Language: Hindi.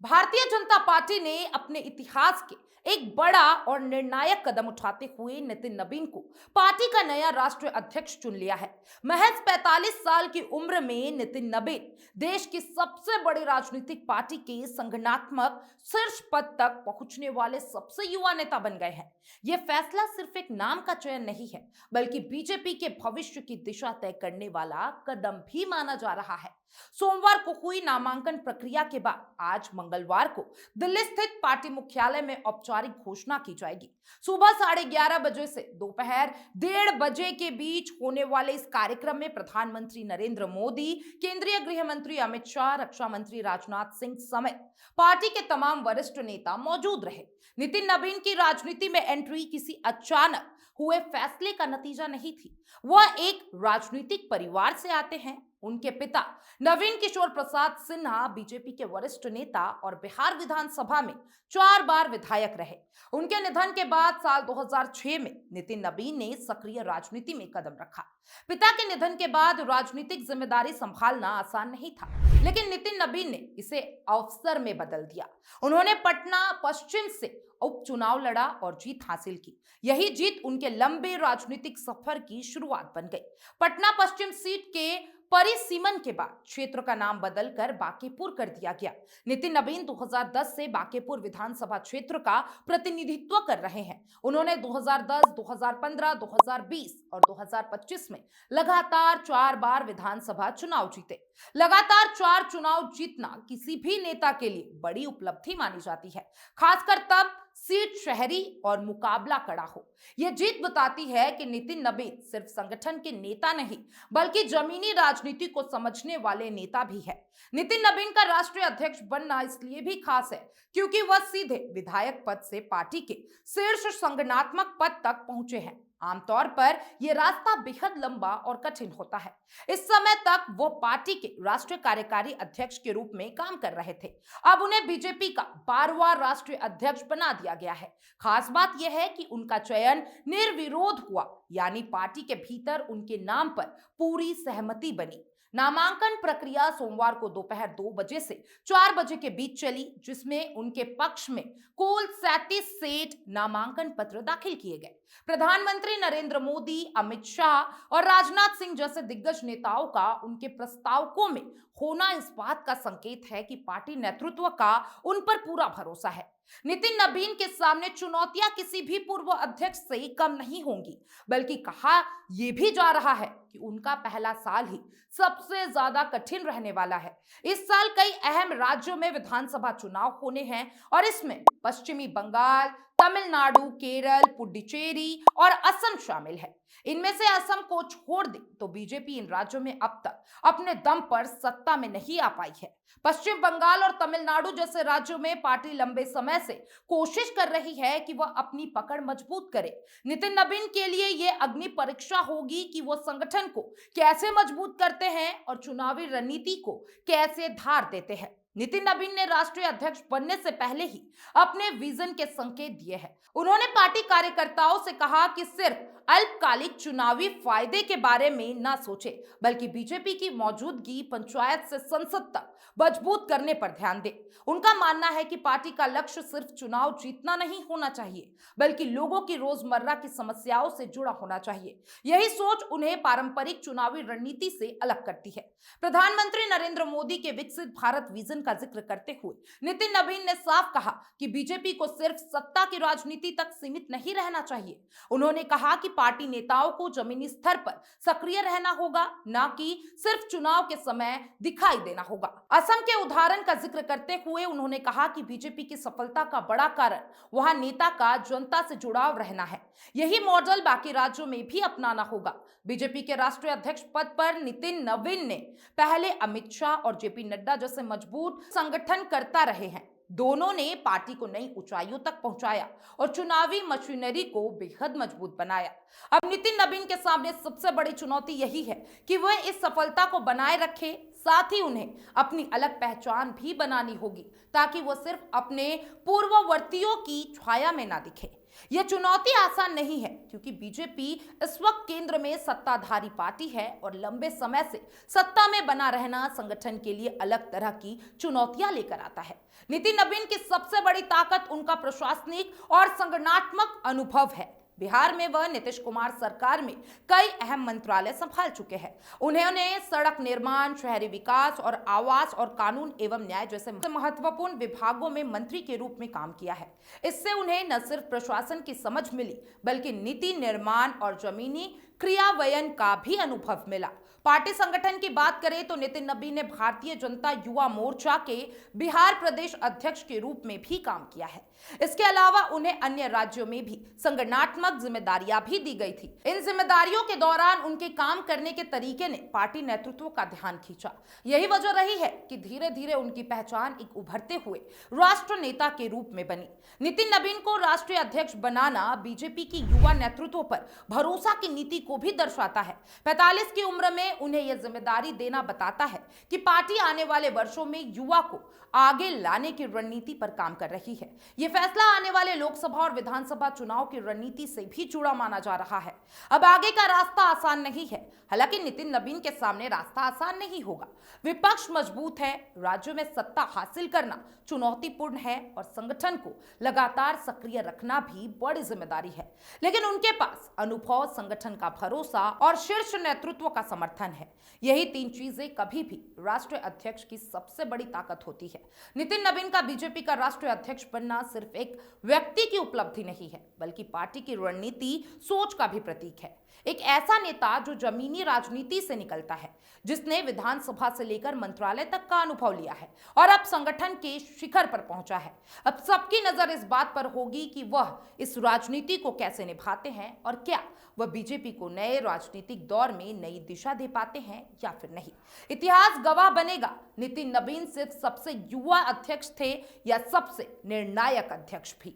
भारतीय जनता पार्टी ने अपने इतिहास के एक बड़ा और निर्णायक कदम उठाते हुए नितिन नबीन को पार्टी का नया राष्ट्रीय अध्यक्ष चुन लिया है। महज 45 साल की उम्र में नितिन नबीन देश की सबसे बड़ी राजनीतिक पार्टी के संगठनात्मक शीर्ष पद तक पहुंचने वाले सबसे युवा नेता बन गए हैं। यह फैसला सिर्फ एक नाम का चयन नहीं है, बल्कि बीजेपी के भविष्य की दिशा तय करने वाला कदम भी माना जा रहा है। सोमवार को हुई नामांकन प्रक्रिया के बाद आज मंगलवार को दिल्ली स्थित पार्टी मुख्यालय में औपचारिक घोषणा की जाएगी। सुबह 11:30 बजे से दोपहर 1:30 बजे के बीच होने वाले इस कार्यक्रम में प्रधानमंत्री नरेंद्र मोदी, केंद्रीय गृह मंत्री अमित शाह, रक्षा मंत्री राजनाथ सिंह समेत पार्टी के तमाम वरिष्ठ नेता मौजूद रहे। नितिन नबीन की राजनीति में एंट्री किसी अचानक हुए फैसले का नतीजा नहीं थी। वह एक राजनीतिक परिवार से आते हैं। उनके पिता नवीन किशोर प्रसाद सिन्हा बीजेपी के वरिष्ठ नेता और बिहार विधानसभा में 4 बार विधायक रहे। उनके निधन के बाद साल 2006 में नितिन नबीन ने सक्रिय राजनीति में कदम रखा। पिता के निधन के बाद राजनीतिक जिम्मेदारी संभालना आसान नहीं था, लेकिन नितिन नबीन ने इसे अवसर में बदल दिया। उन्होंने पटना पश्चिम से उपचुनाव लड़ा और जीत हासिल की। यही जीत उनके लंबे राजनीतिक सफर की शुरुआत बन गई। पटना पश्चिम सीट के परिसीमन के बाद क्षेत्र का नाम बदलकर बांकीपुर कर दिया गया। नितिन नबीन 2010 से बांकीपुर विधानसभा क्षेत्र का प्रतिनिधित्व कर रहे हैं। उन्होंने 2010, 2015, 2020 और 2025 में लगातार 4 बार विधानसभा चुनाव जीते। लगातार 4 चुनाव जीतना किसी भी नेता के लिए बड़ी उपलब्धि मानी जाती है, खासकर तब सीट शहरी और मुकाबला कड़ा हो। यह जीत बताती है कि नितिन नबीन सिर्फ संगठन के नेता नहीं, बल्कि जमीनी राजनीति को समझने वाले नेता भी है। नितिन नबीन का राष्ट्रीय अध्यक्ष बनना इसलिए भी खास है क्योंकि वह सीधे विधायक पद से पार्टी के शीर्ष संगठनात्मक पद तक पहुंचे हैं। आमतौर पर यह रास्ता बेहद लंबा और कठिन होता है। इस समय तक वो पार्टी के राष्ट्रीय कार्यकारी अध्यक्ष के रूप में काम कर रहे थे। अब उन्हें बीजेपी का 12वां राष्ट्रीय अध्यक्ष बना दिया गया है। खास बात यह है कि उनका चयन निर्विरोध हुआ, यानी पार्टी के भीतर उनके नाम पर पूरी सहमति बनी। नामांकन प्रक्रिया सोमवार को दोपहर 2 बजे से 4 बजे के बीच चली, जिसमें उनके पक्ष में कुल 37 सेठ नामांकन पत्र दाखिल किए गए। प्रधानमंत्री नरेंद्र मोदी, अमित शाह और राजनाथ सिंह जैसे दिग्गज नेताओं का उनके प्रस्तावकों में होना इस बात का संकेत है कि पार्टी नेतृत्व का उन पर पूरा भरोसा है। नितिन नबीन के सामने चुनौतियां किसी भी पूर्व अध्यक्ष से कम नहीं होंगी, बल्कि कहा यह भी जा रहा है कि उनका पहला साल ही सबसे ज्यादा कठिन रहने वाला है। इस साल कई अहम राज्यों में विधानसभा चुनाव होने हैं और इसमें पश्चिमी बंगाल, तमिलनाडु, केरल, पुडुचेरी और असम शामिल है। इनमें से असम को छोड़ दे तो बीजेपी इन राज्यों में अब तक अपने दम पर सत्ता में नहीं आ पाई है। पश्चिम बंगाल और तमिलनाडु जैसे राज्यों में पार्टी लंबे समय से कोशिश कर रही है कि वह अपनी पकड़ मजबूत करे। नितिन नबीन के लिए यह अग्नि परीक्षा होगी कि वो संगठन को कैसे मजबूत करते हैं और चुनावी रणनीति को कैसे धार देते हैं। नितिन नबीन ने राष्ट्रीय अध्यक्ष बनने से पहले ही अपने विजन के संकेत दिए हैं। उन्होंने पार्टी कार्यकर्ताओं से कहा कि सिर्फ अल्पकालिक चुनावी फायदे के बारे में ना सोचे, बल्कि बीजेपी की मौजूदगी पंचायत से संसद तक मजबूत करने पर ध्यान दे। उनका मानना है कि पार्टी का लक्ष्य सिर्फ चुनाव जीतना नहीं होना चाहिए, बल्कि लोगों की रोजमर्रा की समस्याओं से जुड़ा होना चाहिए। यही सोच उन्हें पारंपरिक चुनावी रणनीति से अलग करती है। प्रधानमंत्री नरेंद्र मोदी के विकसित भारत विजन का जिक्र करते हुए नितिन नबीन ने साफ कहा कि बीजेपी को सिर्फ सत्ता की राजनीति तक सीमित नहीं रहना चाहिए। उन्होंने कहा कि पार्टी नेताओं को जमीनी स्तर पर सक्रिय रहना होगा, न कि सिर्फ चुनाव के समय दिखाई देना होगा। असम के उदाहरण का जिक्र करते हुए उन्होंने कहा कि बीजेपी की सफलता का बड़ा कारण वहां नेता का जनता से जुड़ाव रहना है। यही मॉडल बाकी राज्यों में भी अपनाना होगा। बीजेपी के राष्ट्रीय अध्यक्ष पद पर नितिन नबीन ने पहले अमित शाह और जेपी नड्डा जैसे मजबूत संगठन करता रहे हैं। दोनों ने पार्टी को नई ऊंचाइयों तक पहुंचाया और चुनावी मशीनरी को बेहद मजबूत बनाया। अब नितिन नबीन के सामने सबसे बड़ी चुनौती यही है कि वह इस सफलता को बनाए रखे, साथ ही उन्हें अपनी अलग पहचान भी बनानी होगी ताकि वो सिर्फ अपने पूर्ववर्तियों की छाया में ना दिखे। यह चुनौती आसान नहीं है क्योंकि बीजेपी इस वक्त केंद्र में सत्ताधारी पार्टी है और लंबे समय से सत्ता में बना रहना संगठन के लिए अलग तरह की चुनौतियां लेकर आता है। नितिन नबीन की सबसे बड़ी ताकत उनका प्रशासनिक और संगठनात्मक अनुभव है। बिहार में वह नीतीश कुमार सरकार में कई अहम मंत्रालय संभाल चुके हैं। उन्होंने सड़क निर्माण, शहरी विकास और आवास और कानून एवं न्याय जैसे महत्वपूर्ण विभागों में मंत्री के रूप में काम किया है। इससे उन्हें न सिर्फ प्रशासन की समझ मिली बल्कि नीति निर्माण और जमीनी क्रियान्वयन का भी अनुभव मिला। पार्टी संगठन की बात करें तो नितिन नबीन ने भारतीय जनता युवा मोर्चा के बिहार प्रदेश अध्यक्ष के रूप में भी काम किया है। इसके अलावा उन्हें अन्य राज्यों में भी संगठनात्मक जिम्मेदारियां भी दी गई थी। इन जिम्मेदारियों के दौरान उनके काम करने के तरीके ने पार्टी नेतृत्व का ध्यान खींचा। यही वजह रही है कि धीरे धीरे उनकी पहचान एक उभरते हुए राष्ट्र नेता के रूप में बनी। नितिन नबीन को राष्ट्रीय अध्यक्ष बनाना बीजेपी की युवा नेतृत्व पर भरोसा की नीति को भी दर्शाता है। 45 की उम्र में उन्हें यह जिम्मेदारी देना बताता है कि पार्टी आने वाले वर्षों में युवा को आगे लाने की रणनीति पर काम कर रही है। यह फैसला आने वाले लोकसभा और विधानसभा चुनाव की रणनीति से भी जुड़ा माना जा रहा है। अब आगे का रास्ता आसान नहीं है, हालांकि नितिन नबीन के सामने रास्ता आसान नहीं होगा। विपक्ष मजबूत है, राज्यों में सत्ता हासिल करना चुनौतीपूर्ण है और संगठन को लगातार सक्रिय रखना भी बड़ी जिम्मेदारी है। लेकिन उनके पास अनुभव, संगठन का भरोसा और शीर्ष नेतृत्व का समर्थन है। यही तीन चीजें कभी भी राष्ट्रीय अध्यक्ष की सबसे बड़ी ताकत होती है। नितिन नबीन का बीजेपी का राष्ट्रीय अध्यक्ष बनना सिर्फ एक व्यक्ति की उपलब्धि नहीं है बल्कि पार्टी की रणनीति सोच का भी प्रतीक है। एक ऐसा नेता जो जमीनी राजनीति से निकलता है, जिसने विधानसभा से लेकर मंत्रालय तक का अनुभव लिया है और अब संगठन के शिखर पर पहुंचा है। अब सबकी नजर इस बात पर होगी कि वह इस राजनीति को कैसे निभाते हैं और क्या वह बीजेपी को नए राजनीतिक दौर में नई दिशा दे पाते हैं या फिर नहीं। इतिहास गवाह बनेगा, नितिन नबीन सिर्फ सबसे युवा अध्यक्ष थे या सबसे निर्णायक अध्यक्ष भी।